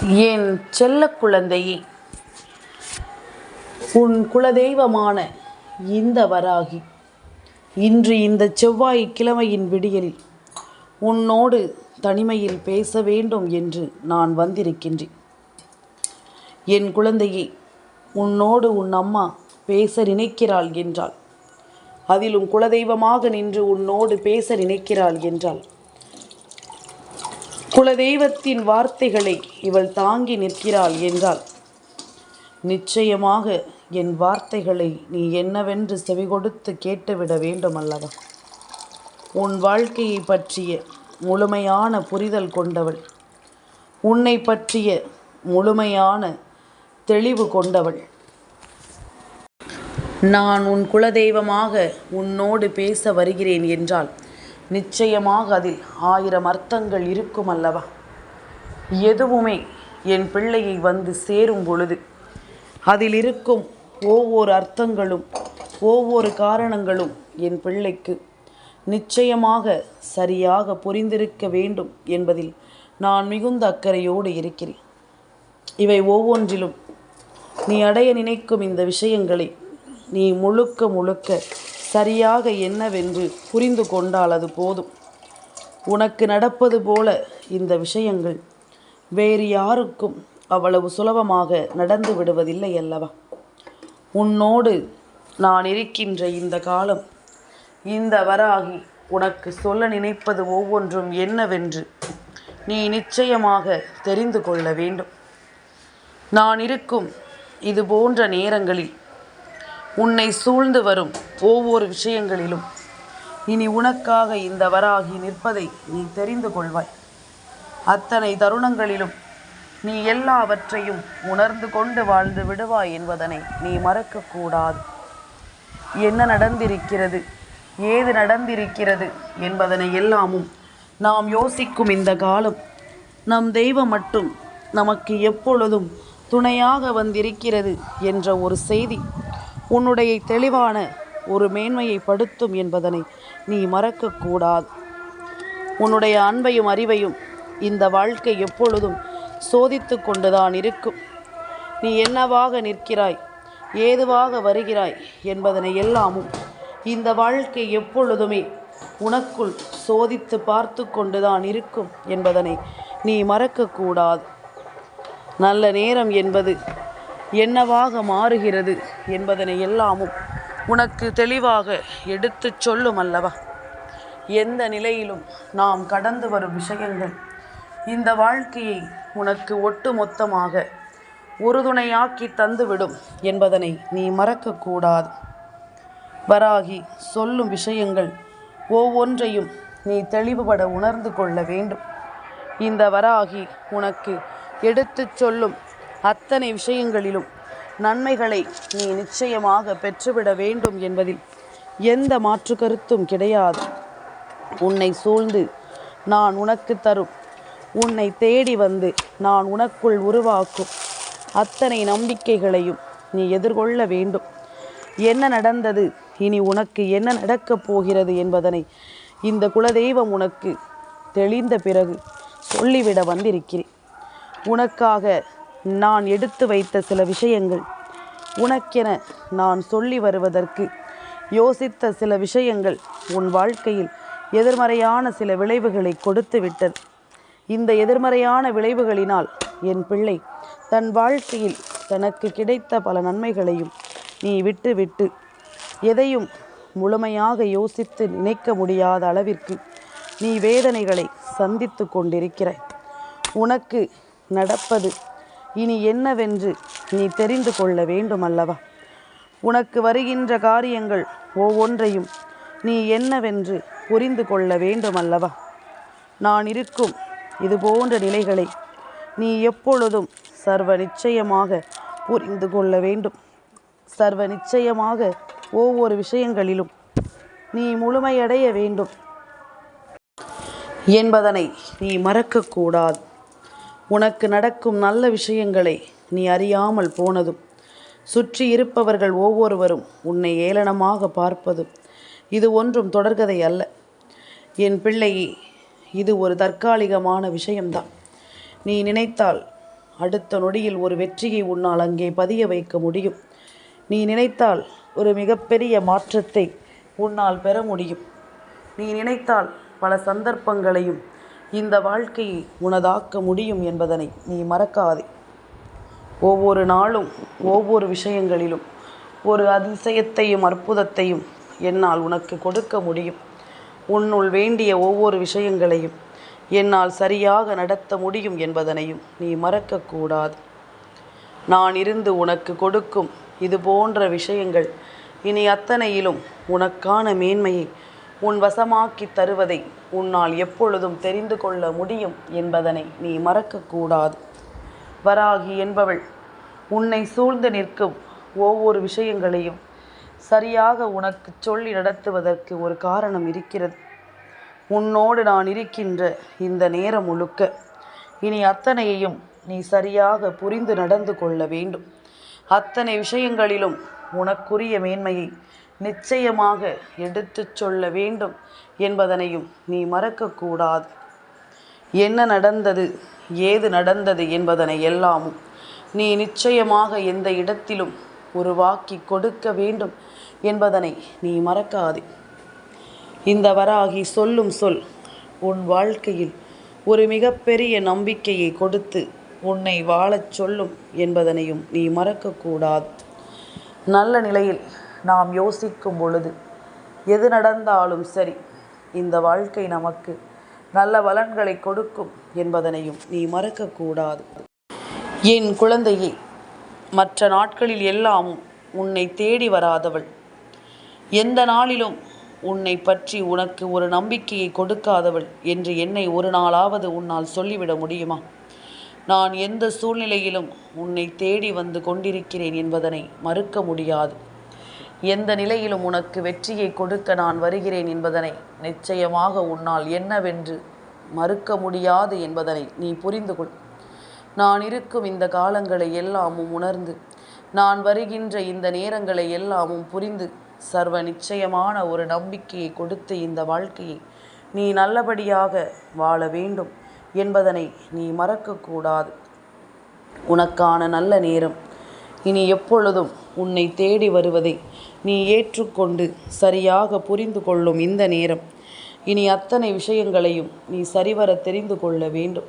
என் செல்ல குழந்தையே, உன் குலதெய்வமான இந்த வராகி இன்று இந்த செவ்வாய்க்கிழமையின் விடியலில் உன்னோடு தனிமையில் பேச வேண்டும் என்று நான் வந்திருக்கின்றேன். என் குழந்தையே, உன்னோடு உன் அம்மா பேச நினைக்கிறாள் என்றால், அதிலும் குலதெய்வமாக நின்று உன்னோடு பேச நினைக்கிறாள் என்றால், குலதெய்வத்தின் வார்த்தைகளை இவள் தாங்கி நிற்கிறாள் என்றால், நிச்சயமாக என் வார்த்தைகளை நீ என்னவென்று செவிகொடுத்து கேட்டுவிட வேண்டும் அல்லவா? உன் வாழ்க்கையை பற்றிய முழுமையான புரிதல் கொண்டவள், உன்னை பற்றிய முழுமையான தெளிவு கொண்டவள். நான் உன் குலதெய்வமாக உன்னோடு பேச வருகிறேன் என்றால் நிச்சயமாக அதில் 1000 அர்த்தங்கள் இருக்கும் அல்லவா? எதுவுமே என் பிள்ளையை வந்து சேரும் பொழுது அதில் இருக்கும் ஒவ்வொரு அர்த்தங்களும் ஒவ்வொரு காரணங்களும் என் பிள்ளைக்கு நிச்சயமாக சரியாக புரிந்திருக்க வேண்டும் என்பதில் நான் மிகுந்த அக்கறையோடு இருக்கிறேன். இவை ஒவ்வொன்றிலும் நீ அடைய நினைக்கும் இந்த விஷயங்களை நீ முழுக்க முழுக்க சரியாக என்னவென்று புரிந்து கொண்டால் அது போதும். உனக்கு நடப்பது போல இந்த விஷயங்கள் வேறு யாருக்கும் அவ்வளவு சுலபமாக நடந்து விடுவதில்லை அல்லவா? உன்னோடு நான் இருக்கின்ற இந்த காலம், இந்த வராகி உனக்கு சொல்ல நினைப்பது ஒவ்வொன்றும் என்னவென்று நீ நிச்சயமாக தெரிந்து கொள்ள வேண்டும். நான் இருக்கும் இது போன்ற நேரங்களில் உன்னை சூழ்ந்து வரும் ஒவ்வொரு விஷயங்களிலும் இனி உனக்காக இந்த வராகி நிற்பதை நீ தெரிந்து கொள்வாய். அத்தனை தருணங்களிலும் நீ எல்லாவற்றையும் உணர்ந்து கொண்டு வாழ்ந்து விடுவாய் என்பதனை நீ மறக்கக்கூடாது. என்ன நடந்திருக்கிறது, ஏது நடந்திருக்கிறது என்பதனை எல்லாமும் நாம் யோசிக்கும் இந்த காலம், நம் தெய்வம் மட்டும் நமக்கு எப்பொழுதும் துணையாக வந்திருக்கிறது என்ற ஒரு செய்தி உன்னுடைய தெளிவான ஒரு மேன்மையை படுத்தும் என்பதனை நீ மறக்கக்கூடாது. உன்னுடைய அன்பையும் அறிவையும் இந்த வாழ்க்கை எப்பொழுதும் சோதித்து கொண்டுதான் இருக்கும். நீ என்னவாக நிற்கிறாய், ஏதுவாக வருகிறாய் என்பதனை எல்லாமும் இந்த வாழ்க்கை எப்பொழுதுமே உனக்குள் சோதித்து பார்த்து கொண்டுதான் இருக்கும் என்பதனை நீ மறக்கக்கூடாது. நல்ல நேரம் என்பது என்னவாக மாறுகிறது என்பதனை எல்லாமும் உனக்கு தெளிவாக எடுத்து சொல்லும் அல்லவா? எந்த நிலையிலும் நாம் கடந்து வரும் விஷயங்கள் இந்த வாழ்க்கையை உனக்கு ஒட்டு மொத்தமாக உறுதுணையாக்கி தந்துவிடும் என்பதனை நீ மறக்கக்கூடாது. வராகி சொல்லும் விஷயங்கள் ஒவ்வொன்றையும் நீ தெளிவுபட உணர்ந்து கொள்ள வேண்டும். இந்த வராகி உனக்கு எடுத்து சொல்லும் அத்தனை விஷயங்களிலும் நன்மைகளை நீ நிச்சயமாக பெற்றுவிட வேண்டும் என்பதில் எந்த மாற்று கருத்தும் கிடையாது. உன்னை சூழ்ந்து நான் உனக்கு தரும், உன்னை தேடி வந்து நான் உனக்குள் உருவாக்கும் அத்தனை நம்பிக்கைகளையும் நீ எதிர்கொள்ள வேண்டும். என்ன நடந்தது, இனி உனக்கு என்ன நடக்கப் போகிறது என்பதனை இந்த குலதெய்வம் உனக்கு தெளிந்த பிறகு சொல்லிவிட வந்திருக்கிறேன். உனக்காக நான் எடுத்து வைத்த சில விஷயங்கள், உனக்கென நான் சொல்லி வருவதற்கு யோசித்த சில விஷயங்கள் உன் வாழ்க்கையில் எதிர்மறையான சில விளைவுகளை கொடுத்து விட்டது. இந்த எதிர்மறையான விளைவுகளினால் என் பிள்ளை தன் வாழ்க்கையில் தனக்கு கிடைத்த பல நன்மைகளையும் நீ விட்டு எதையும் முழுமையாக யோசித்து நினைக்க முடியாத அளவிற்கு நீ வேதனைகளை சந்தித்து கொண்டிருக்கிறாய். உனக்கு நடப்பது இனி என்னவென்று நீ தெரிந்து கொள்ள வேண்டும் அல்லவா? உனக்கு வருகின்ற காரியங்கள் ஒவ்வொன்றையும் நீ என்னவென்று புரிந்து கொள்ள வேண்டும் அல்லவா? நான் இருக்கும் இது போன்ற நிலைகளை நீ எப்பொழுதும் சர்வ நிச்சயமாக புரிந்து கொள்ள வேண்டும். சர்வ நிச்சயமாக ஒவ்வொரு விஷயங்களிலும் நீ முழுமையடைய வேண்டும் என்பதனை நீ மறக்கக்கூடாது. உனக்கு நடக்கும் நல்ல விஷயங்களை நீ அறியாமல் போனதும், சுற்றி இருப்பவர்கள் ஒவ்வொருவரும் உன்னை ஏளனமாக பார்ப்பதும் இது ஒன்றும் தொடர்கதை அல்ல. என் பிள்ளையே, இது ஒரு தற்காலிகமான விஷயம்தான். நீ நினைத்தால் அடுத்த நொடியில் ஒரு வெற்றியை உன்னால் அங்கே பதிய வைக்க முடியும். நீ நினைத்தால் ஒரு மிகப்பெரிய மாற்றத்தை உன்னால் பெற முடியும். நீ நினைத்தால் பல சந்தர்ப்பங்களையும் இந்த வாழ்க்கையை உனதாக்க முடியும் என்பதனை நீ மறக்காதே. ஒவ்வொரு நாளும் ஒவ்வொரு விஷயங்களிலும் ஒரு அதிசயத்தையும் அற்புதத்தையும் என்னால் உனக்கு கொடுக்க முடியும். உன்னுள் வேண்டிய ஒவ்வொரு விஷயங்களையும் என்னால் சரியாக நடத்த முடியும் என்பதனையும் நீ மறக்கக்கூடாது. நான் இருந்து உனக்கு கொடுக்கும் இது போன்ற விஷயங்கள் இனி அத்தனையிலும் உனக்கான மேன்மையை உன் வசமாக்கி தருவதை உன்னால் எப்பொழுதும் தெரிந்து கொள்ள முடியும் என்பதனை நீ மறக்கக்கூடாது. வராகி என்பவள் உன்னை சூழ்ந்து நிற்கும் ஒவ்வொரு விஷயங்களையும் சரியாக உனக்கு சொல்லி நடத்துவதற்கு ஒரு காரணம் இருக்கிறது. உன்னோடு நான் இருக்கின்ற இந்த நேரம் முழுக்க இனி அத்தனையையும் நீ சரியாக புரிந்து நடந்து கொள்ள வேண்டும். அத்தனை விஷயங்களிலும் உனக்குரிய மேன்மையை நிச்சயமாக எடுத்துச் சொல்ல வேண்டும் என்பதனையும் நீ மறக்கக்கூடாது. என்ன நடந்தது, ஏது நடந்தது என்பதனை எல்லாமும் நீ நிச்சயமாக எந்த இடத்திலும் உருவாக்கி கொடுக்க வேண்டும் என்பதனை நீ மறக்காதே. இந்த வராகி சொல்லும் சொல் உன் வாழ்க்கையில் ஒரு மிகப்பெரிய நம்பிக்கையை கொடுத்து உன்னை வாழச் சொல்லும் என்பதனையும் நீ மறக்கக்கூடாது. நல்ல நிலையில் நாம் யோசிக்கும் பொழுது எது நடந்தாலும் சரி, இந்த வாழ்க்கை நமக்கு நல்ல பலன்களை கொடுக்கும் என்பதனையும் நீ மறக்கக்கூடாது. என் குழந்தையே, மற்ற நாட்களில் எல்லாமும் உன்னை தேடி வராதவள், எந்த நாளிலும் உன்னை பற்றி உனக்கு ஒரு நம்பிக்கையை கொடுக்காதவள் என்று என்னை ஒரு நாளாவது உன்னால் சொல்லிவிட முடியுமா? நான் எந்த சூழ்நிலையிலும் உன்னை தேடி வந்து கொண்டிருக்கிறேன் என்பதனை மறுக்க முடியாது. எந்த நிலையிலும் உனக்கு வெற்றியை கொடுக்க நான் வருகிறேன் என்பதனை நிச்சயமாக உன்னால் என்னவென்று மறுக்க முடியாது என்பதனை நீ புரிந்து கொள். நான் இருக்கும் இந்த காலங்களை எல்லாமும் உணர்ந்து, நான் வருகின்ற இந்த நேரங்களை எல்லாமும் புரிந்து, சர்வ நிச்சயமான ஒரு நம்பிக்கையை கொடுத்து இந்த வாழ்க்கையை நீ நல்லபடியாக வாழ வேண்டும் என்பதனை நீ மறக்கக்கூடாது. உனக்கான நல்ல நேரம் இனி எப்பொழுதும் உன்னை தேடி வருவதை நீ ஏற்றுக்கொண்டு சரியாக புரிந்து கொள்ளும் இந்த நேரம். இனி அத்தனை விஷயங்களையும் நீ சரிவர தெரிந்து கொள்ள வேண்டும்.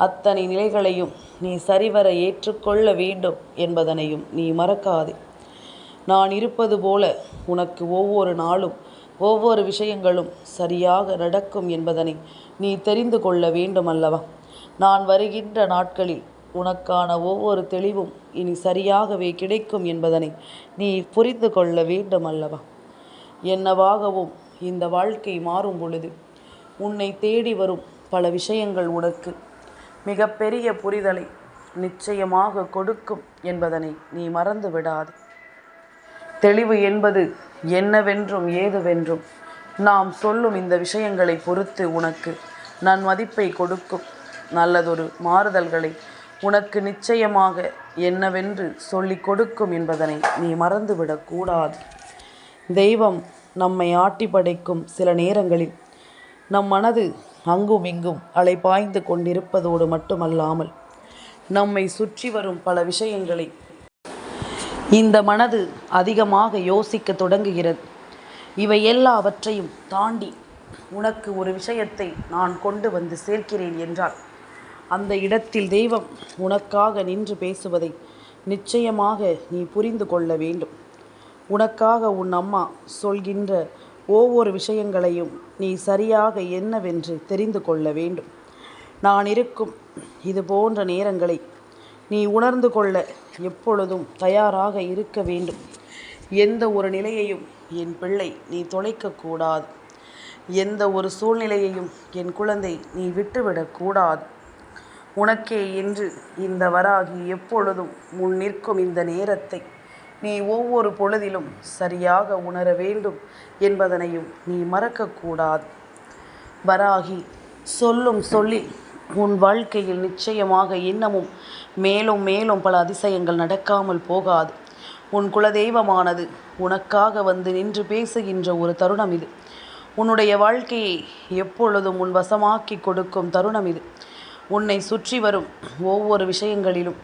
அத்தனை நிலைகளையும் நீ சரிவர ஏற்றுக்கொள்ள வேண்டும் என்பதனையும் நீ மறக்காதே. நான் இருப்பது போல உனக்கு ஒவ்வொரு நாளும் ஒவ்வொரு விஷயங்களும் சரியாக நடக்கும் என்பதனை நீ தெரிந்து கொள்ள வேண்டும் அல்லவா? நான் வருகின்ற நாட்களில் உனக்கான ஒவ்வொரு தெளிவும் இனி சரியாகவே கிடைக்கும் என்பதனை நீ புரிந்து கொள்ள வேண்டும் அல்லவா? என்னவாகவும் இந்த வாழ்க்கை மாறும் பொழுது உன்னை தேடி வரும் பல விஷயங்கள் உனக்கு மிகப்பெரிய புரிதலை நிச்சயமாக கொடுக்கும் என்பதனை நீ மறந்து விடாது. தெளிவு என்பது என்னவென்றும் ஏதுவென்றும் நாம் சொல்லும் இந்த விஷயங்களை பொறுத்து உனக்கு நன்மதிப்பை கொடுக்கும். நல்லதொரு மாறுதல்களை உனக்கு நிச்சயமாக என்னவென்று சொல்லிக் கொடுக்கும் என்பதனை நீ மறந்துவிடக்கூடாது. தெய்வம் நம்மை ஆட்டி படைக்கும் சில நேரங்களில் நம் மனது அங்கும் இங்கும் அலைபாய்ந்து கொண்டிருப்பதோடு மட்டுமல்லாமல் நம்மை சுற்றி வரும் பல விஷயங்களை இந்த மனது அதிகமாக யோசிக்க தொடங்குகிறது. இவை எல்லாவற்றையும் தாண்டி உனக்கு ஒரு விஷயத்தை நான் கொண்டு வந்து சேர்க்கிறேன் என்றால் அந்த இடத்தில் தெய்வம் உனக்காக நின்று பேசுவதை நிச்சயமாக நீ புரிந்து கொள்ள வேண்டும். உனக்காக உன் அம்மா சொல்கின்ற ஒவ்வொரு விஷயங்களையும் நீ சரியாக என்னவென்று தெரிந்து கொள்ள வேண்டும். நான் இருக்கும் இது போன்ற நேரங்களை நீ உணர்ந்து கொள்ள எப்பொழுதும் தயாராக இருக்க வேண்டும். எந்த ஒரு நிலையையும் என் பிள்ளை நீ தொலைக்கக்கூடாது. எந்த ஒரு சூழ்நிலையையும் என் குழந்தை நீ விட்டுவிடக்கூடாது. உனக்கே என்று இந்த வராகி எப்பொழுதும் முன் நிற்கும் இந்த நேரத்தை நீ ஒவ்வொரு பொழுதிலும் சரியாக உணர வேண்டும் என்பதனையும் நீ மறக்கக்கூடாது. வராகி சொல்லும் சொல்லில் உன் வாழ்க்கையில் நிச்சயமாக இன்னமும் மேலும் மேலும் பல அதிசயங்கள் நடக்காமல் போகாது. உன் குலதெய்வமானது உனக்காக வந்து நின்று பேசுகின்ற ஒரு தருணம் இது. உன்னுடைய வாழ்க்கையை எப்பொழுதும் உன் வசமாக்கி கொடுக்கும் தருணம் இது. உன்னை சுற்றி வரும் ஒவ்வொரு விஷயங்களிலும்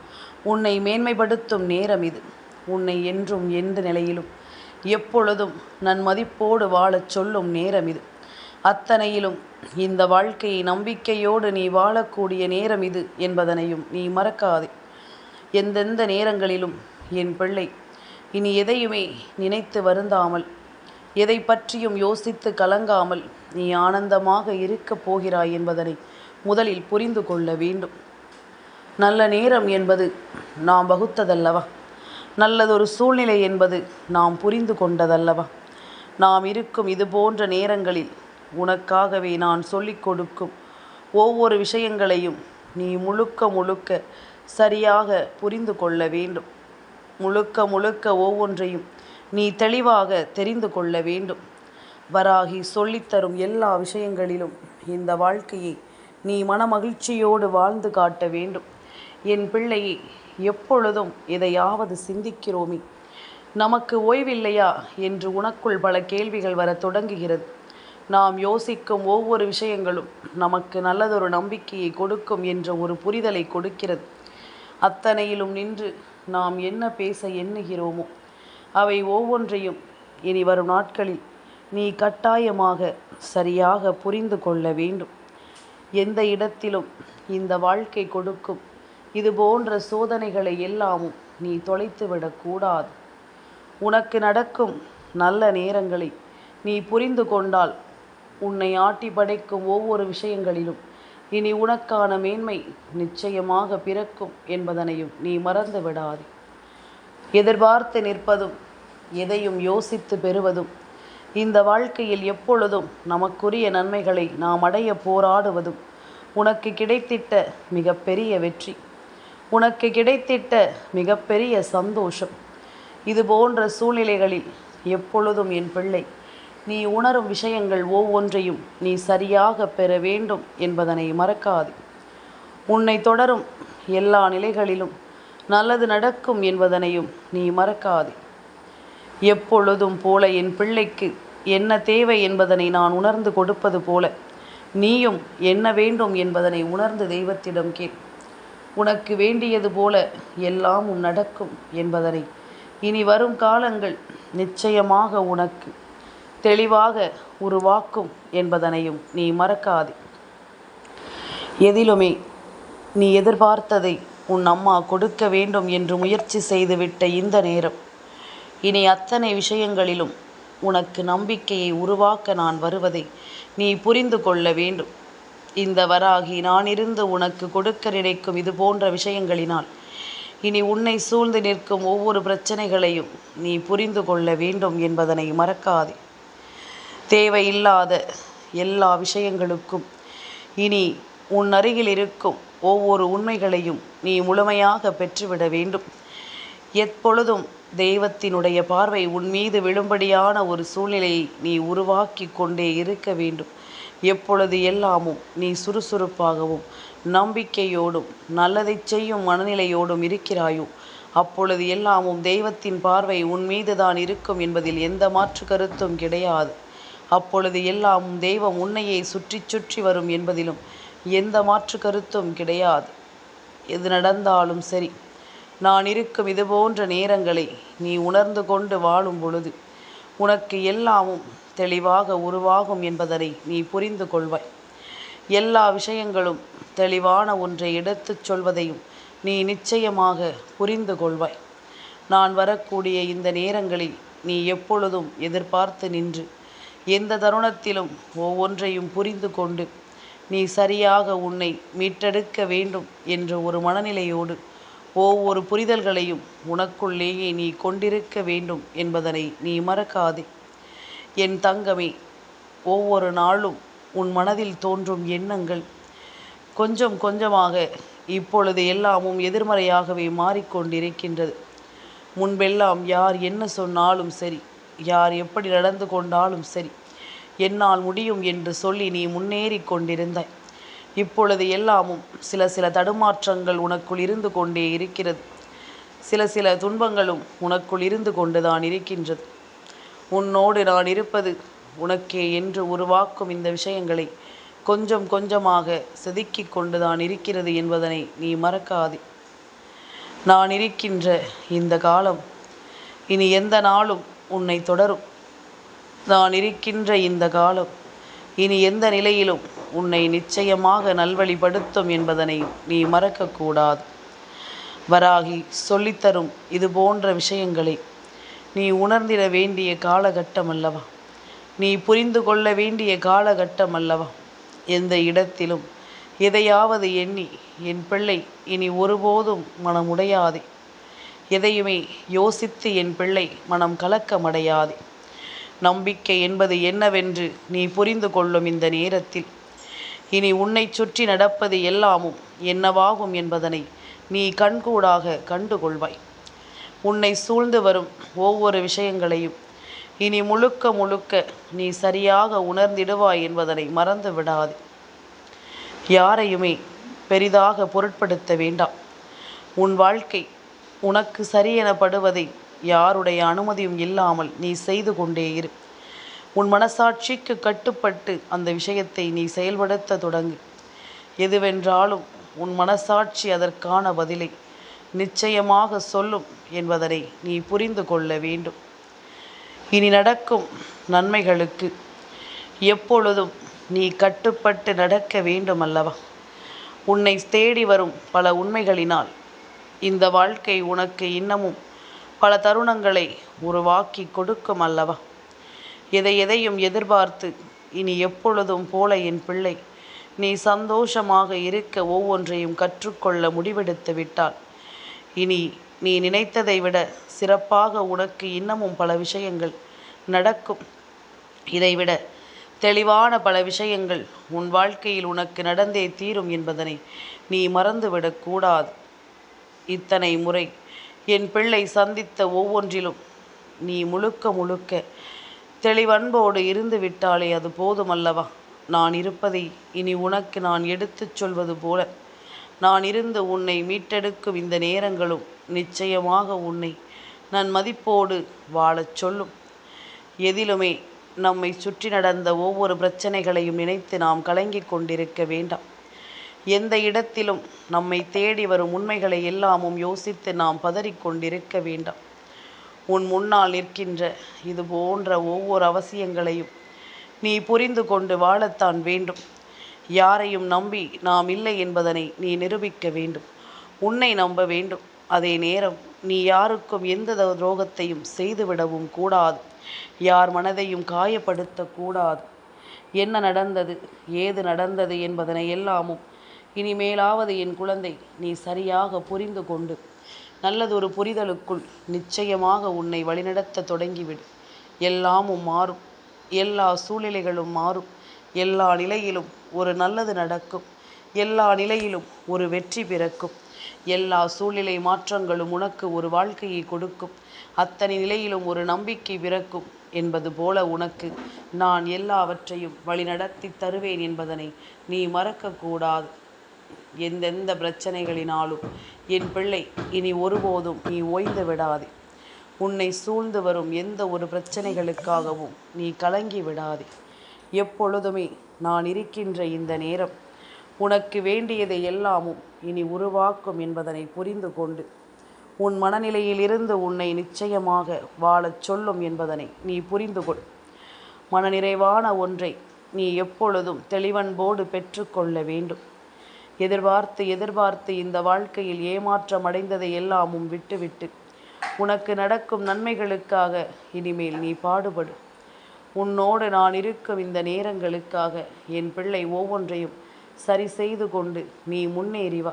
உன்னை மேன்மைப்படுத்தும் நேரம் இது. உன்னை என்றும் எந்த நிலையிலும் எப்பொழுதும் நன்மதிப்போடு வாழச் சொல்லும் நேரம் இது. அத்தனையிலும் இந்த வாழ்க்கையை நம்பிக்கையோடு நீ வாழக்கூடிய நேரம் இது என்பதனையும் நீ மறக்காதே. எந்தெந்த நேரங்களிலும் என் பிள்ளை, இனி எதையுமே நினைத்து வருந்தாமல், எதை பற்றியும் யோசித்து கலங்காமல் நீ ஆனந்தமாக இருக்கப் போகிறாய் என்பதனை முதலில் புரிந்து கொள்ள வேண்டும். நல்ல நேரம் என்பது நாம் வகுத்ததல்லவா? நல்லதொரு சூழ்நிலை என்பது நாம் புரிந்து கொண்டதல்லவா? நாம் இருக்கும் இது போன்ற நேரங்களில் உனக்காகவே நான் சொல்லிக் கொடுக்கும் ஒவ்வொரு விஷயங்களையும் நீ முழுக்க முழுக்க சரியாக புரிந்து கொள்ள வேண்டும். முழுக்க முழுக்க ஒவ்வொன்றையும் நீ தெளிவாக தெரிந்து கொள்ள வேண்டும். வராகி சொல்லித்தரும் எல்லா விஷயங்களிலும் இந்த வாழ்க்கையை நீ மனமகிழ்ச்சியோடு வாழ்ந்து காட்ட வேண்டும். என் பிள்ளையை, எப்பொழுதும் எதையாவது சிந்திக்கிறோமே, நமக்கு ஓய்வில்லையா என்று உனக்குள் பல கேள்விகள் வர தொடங்குகிறது. நாம் யோசிக்கும் ஒவ்வொரு விஷயங்களும் நமக்கு நல்லதொரு நம்பிக்கையை கொடுக்கும் என்ற ஒரு புரிதலை கொடுக்கிறது. அத்தனையிலும் நின்று நாம் என்ன பேச எண்ணுகிறோமோ அவை ஒவ்வொன்றையும் இனி வரும் நாட்களில் நீ கட்டாயமாக சரியாக புரிந்து கொள்ள வேண்டும். எந்த இடத்திலும் இந்த வாழ்க்கை கொடுக்கும் இது போன்ற சோதனைகளை எல்லாமும் நீ தொலைத்துவிடக்கூடாது. உனக்கு நடக்கும் நல்ல நேரங்களை நீ புரிந்து கொண்டால் உன்னை ஆட்டி படைக்கும் ஒவ்வொரு விஷயங்களிலும் இனி உனக்கான மேன்மை நிச்சயமாக பிறக்கும் என்பதனையும் நீ மறந்து விடாதே. எதிர்பார்த்து நிற்பதும் எதையும் யோசித்து பெறுவதும் இந்த வாழ்க்கையில் எப்பொழுதும் நமக்குரிய நன்மைகளை நாம் அடைய போராடுவதும் உனக்கு கிடைத்திட்ட மிகப்பெரிய வெற்றி, உனக்கு கிடைத்திட்ட மிகப்பெரிய சந்தோஷம். இது போன்ற சூழ்நிலைகளில் எப்பொழுதும் என் பிள்ளை, நீ உணரும் விஷயங்கள் ஒவ்வொன்றையும் நீ சரியாக பெற வேண்டும் என்பதனை மறக்காதே. உன்னை தொடரும் எல்லா நிலைகளிலும் நல்லது நடக்கும் என்பதனையும் நீ மறக்காதே. எப்பொழுதும் போல என் பிள்ளைக்கு என்ன தேவை என்பதனை நான் உணர்ந்து கொடுப்பது போல நீயும் என்ன வேண்டும் என்பதனை உணர்ந்து தெய்வத்திடம் கேள். உனக்கு வேண்டியது போல எல்லாமும் நடக்கும் என்பதனை இனி வரும் காலங்கள் நிச்சயமாக உனக்கு தெளிவாக உருவாக்கும் என்பதனையும் நீ மறக்காதே. எதிலுமே நீ எதிர்பார்த்ததை உன் அம்மா கொடுக்க வேண்டும் என்று முயற்சி செய்துவிட்ட இந்த நேரம், இனி அத்தனை விஷயங்களிலும் உனக்கு நம்பிக்கையை உருவாக்க நான் வருவதை நீ புரிந்து கொள்ள வேண்டும். இந்த வராகி நான் இருந்து உனக்கு கொடுக்க நினைக்கும் இது போன்ற விஷயங்களினால் இனி உன்னை சூழ்ந்து நிற்கும் ஒவ்வொரு பிரச்சனைகளையும் நீ புரிந்து கொள்ள வேண்டும் என்பதனை மறக்காதே. தேவையில்லாத எல்லா விஷயங்களுக்கும் இனி உன் அருகில் இருக்கும் ஒவ்வொரு உண்மைகளையும் நீ முழுமையாக பெற்றுவிட வேண்டும். எப்பொழுதும் தெய்வத்தினுடைய பார்வை உன் மீது விழும்படியான ஒரு சூழ்நிலையை நீ உருவாக்கி கொண்டே இருக்க வேண்டும். எப்பொழுது எல்லாமும் நீ சுறுசுறுப்பாகவும் நம்பிக்கையோடும் நல்லதை செய்யும் மனநிலையோடும் இருக்கிறாயோ அப்பொழுது எல்லாமும் தெய்வத்தின் பார்வை உன் மீது தான் இருக்கும் என்பதில் எந்த மாற்று கருத்தும் கிடையாது. அப்பொழுது எல்லாமும் தெய்வம் உன்னையே சுற்றி சுற்றி வரும் என்பதிலும் எந்த மாற்று கருத்தும் கிடையாது. எது நடந்தாலும் சரி, நான் இருக்கும் இது போன்ற நேரங்களை நீ உணர்ந்து கொண்டு வாழும் பொழுது உனக்கு எல்லாமும் தெளிவாக உருவாகும் என்பதனை நீ புரிந்து கொள்வாய். எல்லா விஷயங்களும் தெளிவான ஒன்றை எடுத்துச் சொல்வதையும் நீ நிச்சயமாக புரிந்து கொள்வாய். நான் வரக்கூடிய இந்த நேரங்களில் நீ எப்பொழுதும் எதிர்பார்த்து நின்று எந்த தருணத்திலும் ஒவ்வொன்றையும் புரிந்து கொண்டு நீ சரியாக உன்னை மீட்டெடுக்க வேண்டும் என்ற ஒரு மனநிலையோடு ஒவ்வொரு புரிதல்களையும் உனக்குள்ளேயே நீ கொண்டிருக்க வேண்டும் என்பதனை நீ மறக்காதே. என் தங்கமே, ஒவ்வொரு நாளும் உன் மனதில் தோன்றும் எண்ணங்கள் கொஞ்சம் கொஞ்சமாக இப்பொழுது எல்லாமும் எதிர்மறையாகவே மாறிக்கொண்டிருக்கின்றது. முன்பெல்லாம் யார் என்ன சொன்னாலும் சரி, யார் எப்படி நடந்து கொண்டாலும் சரி, என்னால் முடியும் என்று சொல்லி நீ முன்னேறி கொண்டிருந்தாய். இப்பொழுது எல்லாமும் சில தடுமாற்றங்கள் உனக்குள் இருந்து கொண்டே இருக்கிறது. சில துன்பங்களும் உனக்குள் இருந்து கொண்டுதான் இருக்கின்றது. உன்னோடு நான் இருப்பது உனக்கே என்று உருவாக்கும் இந்த விஷயங்களை கொஞ்சம் கொஞ்சமாக செதுக்கிக் கொண்டுதான் இருக்கிறது என்பதனை நீ மறக்காதே. நான் இருக்கின்ற இந்த காலம் இனி எந்த நாளும் உன்னை தொடரும். நான் இருக்கின்ற இந்த காலம் இனி எந்த நிலையிலும் உன்னை நிச்சயமாக நல்வழிப்படுத்தும் என்பதனை நீ மறக்கக்கூடாது. வராகி சொல்லித்தரும் இது போன்ற விஷயங்களை நீ உணர்ந்திட வேண்டிய காலகட்டம் அல்லவா? நீ புரிந்து கொள்ள வேண்டிய காலகட்டம் அல்லவா? எந்த இடத்திலும் எதையாவது எண்ணி என் பிள்ளை இனி ஒருபோதும் மனமுடையாதே. எதையுமே யோசித்து என் பிள்ளை மனம் கலக்கமடையாதே. நம்பிக்கை என்பது என்னவென்று நீ புரிந்து கொள்ளும் இந்த நேரத்தில் இனி உன்னை சுற்றி நடப்பது எல்லாமும் என்னவாகும் என்பதனை நீ கண்கூடாக கண்டுகொள்வாய். உன்னை சூழ்ந்து வரும் ஒவ்வொரு விஷயங்களையும் இனி முழுக்க முழுக்க நீ சரியாக உணர்ந்திடுவாய் என்பதனை மறந்து விடாதே. யாரையுமே பெரிதாக பொருட்படுத்த வேண்டாம். உன் வாழ்க்கை உனக்கு சரியெனப்படுவதை யாருடைய அனுமதியும் இல்லாமல் நீ செய்து கொண்டே இரு. உன் மனசாட்சிக்கு கட்டுப்பட்டு அந்த விஷயத்தை நீ செயல்படுத்த தொடங்கு. எதுவென்றாலும் உன் மனசாட்சி அதற்கான பதிலை நிச்சயமாக சொல்லும் என்பதனை நீ புரிந்து கொள்ள வேண்டும். இனி நடக்கும் நன்மைகளுக்கு எப்பொழுதும் நீ கட்டுப்பட்டு நடக்க வேண்டும் அல்லவா? உன்னை தேடி வரும் பல உண்மைகளினால் இந்த வாழ்க்கை உனக்கு இன்னமும் பல தருணங்களை உருவாக்கி கொடுக்கும் அல்லவா? எதையும் எதிர்பார்த்து இனி எப்பொழுதும் போல என் பிள்ளை நீ சந்தோஷமாக இருக்க ஒவ்வொன்றையும் கற்றுக்கொள்ள முடிவெடுத்து விட்டால் இனி நீ நினைத்ததை விட சிறப்பாக உனக்கு இன்னமும் பல விஷயங்கள் நடக்கும். இதைவிட தெளிவான பல விஷயங்கள் உன் வாழ்க்கையில் உனக்கு நடந்தே தீரும் என்பதனை நீ மறந்துவிடக்கூடாது. இத்தனை முறை என் பிள்ளை சந்தித்த ஒவ்வொன்றிலும் நீ முழுக்க முழுக்க தெளிவன்போடு இருந்து விட்டாலே அது போதுமல்லவா? நான் இருப்பதை இனி உனக்கு நான் எடுத்துச் சொல்வது போல நான் இருந்து உன்னை மீட்டெடுக்கும் இந்த நேரங்களும் நிச்சயமாக உன்னை நான் மதிப்போடு வாழச் சொல்லும். எதிலுமே நம்மை சுற்றி நடந்த ஒவ்வொரு பிரச்சனைகளையும் நினைத்து நாம் கலங்கிக் கொண்டிருக்க வேண்டாம். எந்த இடத்திலும் நம்மை தேடி வரும் உண்மைகளை எல்லாமும் யோசித்து நாம் பதறிக்கொண்டிருக்க வேண்டாம். உன் முன்னால் நிற்கின்ற இது போன்ற ஒவ்வொரு அவசியங்களையும் நீ புரிந்து கொண்டு வாழத்தான் வேண்டும். யாரையும் நம்பி நாம் இல்லை என்பதனை நீ நிரூபிக்க வேண்டும். உன்னை நம்ப வேண்டும். அதே நேரம் நீ யாருக்கும் எந்த துரோகத்தையும் செய்துவிடவும் கூடாது. யார் மனதையும் காயப்படுத்தக்கூடாது. என்ன நடந்தது, ஏது நடந்தது என்பதனை எல்லாமும் இனிமேலாவது என் குழந்தை நீ சரியாக புரிந்து கொண்டு நல்லதொரு புரிதலுக்குள் நிச்சயமாக உன்னை வழிநடத்த தொடங்கிவிடு. எல்லாமும் மாறும். எல்லா சூழ்நிலைகளும் மாறும். எல்லா நிலையிலும் ஒரு நல்லது நடக்கும். எல்லா நிலையிலும் ஒரு வெற்றி பிறக்கும். எல்லா சூழ்நிலை மாற்றங்களும் உனக்கு ஒரு வாழ்க்கையை கொடுக்கும். அத்தனை நிலையிலும் ஒரு நம்பிக்கை பிறக்கும் என்பது போல உனக்கு நான் எல்லாவற்றையும் வழிநடத்தி தருவேன் என்பதனை நீ மறக்கக்கூடாது. எந்தெந்த பிரச்சனைகளினாலும் என் பிள்ளை இனி ஒருபோதும் நீ ஓய்ந்து விடாதே. உன்னை சூழ்ந்து வரும் எந்த ஒரு பிரச்சனைகளுக்காகவும் நீ கலங்கி விடாதே. எப்பொழுதுமே நான் இருக்கின்ற இந்த நேரம் உனக்கு வேண்டியதை எல்லாமும் இனி உருவாக்கும் என்பதனை புரிந்து கொண்டு உன் மனநிலையில் இருந்து உன்னை நிச்சயமாக வாழச் சொல்லும் என்பதனை நீ புரிந்து கொள். மனநிறைவான ஒன்றை நீ எப்பொழுதும் தெளிவன்போடு பெற்றுக்கொள்ள வேண்டும். எதிர்பார்த்து இந்த வாழ்க்கையில் ஏமாற்றம் அடைந்ததை எல்லாமும் விட்டுவிட்டு உனக்கு நடக்கும் நன்மைகளுக்காக இனிமேல் நீ பாடுபடு. உன்னோடு நான் இருக்கும் இந்த நேரங்களுக்காக என் பிள்ளை ஒவ்வொன்றையும் சரி செய்து கொண்டு நீ முன்னேறி வா.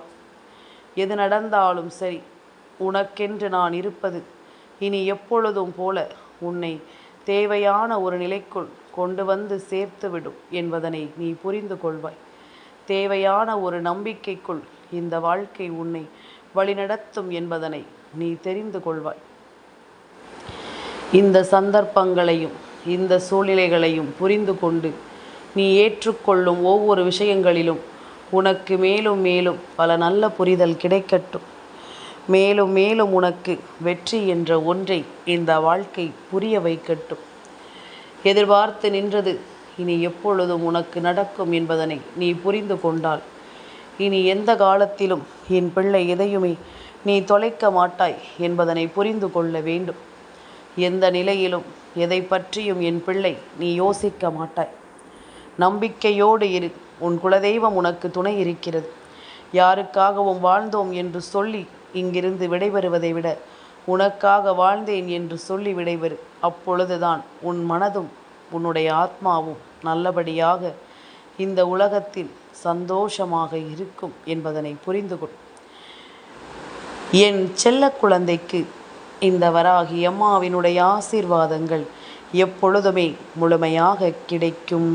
எது நடந்தாலும் சரி, உனக்கென்று நான் இருப்பது இனி எப்பொழுதும் போல உன்னை தேவையான ஒரு நிலைக்குள் கொண்டு வந்து சேர்த்துவிடும் என்பதனை நீ புரிந்து கொள்வாய். தேவையான ஒரு நம்பிக்கைக்குள் இந்த வாழ்க்கை உன்னை வழிநடத்தும் என்பதனை நீ தெரிந்து கொள்வாய். இந்த சந்தர்ப்பங்களையும் இந்த சூழ்நிலைகளையும் புரிந்து கொண்டு நீ ஏற்றுக்கொள்ளும் ஒவ்வொரு விஷயங்களிலும் உனக்கு மேலும் மேலும் பல நல்ல புரிதல் கிடைக்கட்டும். மேலும் மேலும் உனக்கு வெற்றி என்ற ஒன்றை இந்த வாழ்க்கை புரிய வைக்கட்டும். எதிர்பார்த்து நின்றது இனி எப்பொழுதும் உனக்கு நடக்கும் என்பதனை நீ புரிந்து கொண்டால் இனி எந்த காலத்திலும் என் பிள்ளை எதையுமே நீ தொலைக்க மாட்டாய் என்பதனை புரிந்து கொள்ள வேண்டும். எந்த நிலையிலும் எதை பற்றியும் என் பிள்ளை நீ யோசிக்க மாட்டாய். நம்பிக்கையோடு இரு. உன் குலதெய்வம் உனக்கு துணை இருக்கிறது. யாருக்காகவும் வாழ்ந்தோம் என்று சொல்லி இங்கிருந்து விடைபெறுவதை விட உனக்காக வாழ்ந்தேன் என்று சொல்லி விடைபெறு. அப்பொழுதுதான் உன் மனதும் உன்னுடைய ஆத்மாவும் நல்லபடியாக இந்த உலகத்தில் சந்தோஷமாக இருக்கும் என்பதனை புரிந்து கொள். என் செல்ல குழந்தைக்கு இந்த வராகி அம்மாவினுடைய ஆசீர்வாதங்கள் எப்பொழுதுமே முழுமையாக கிடைக்கும்.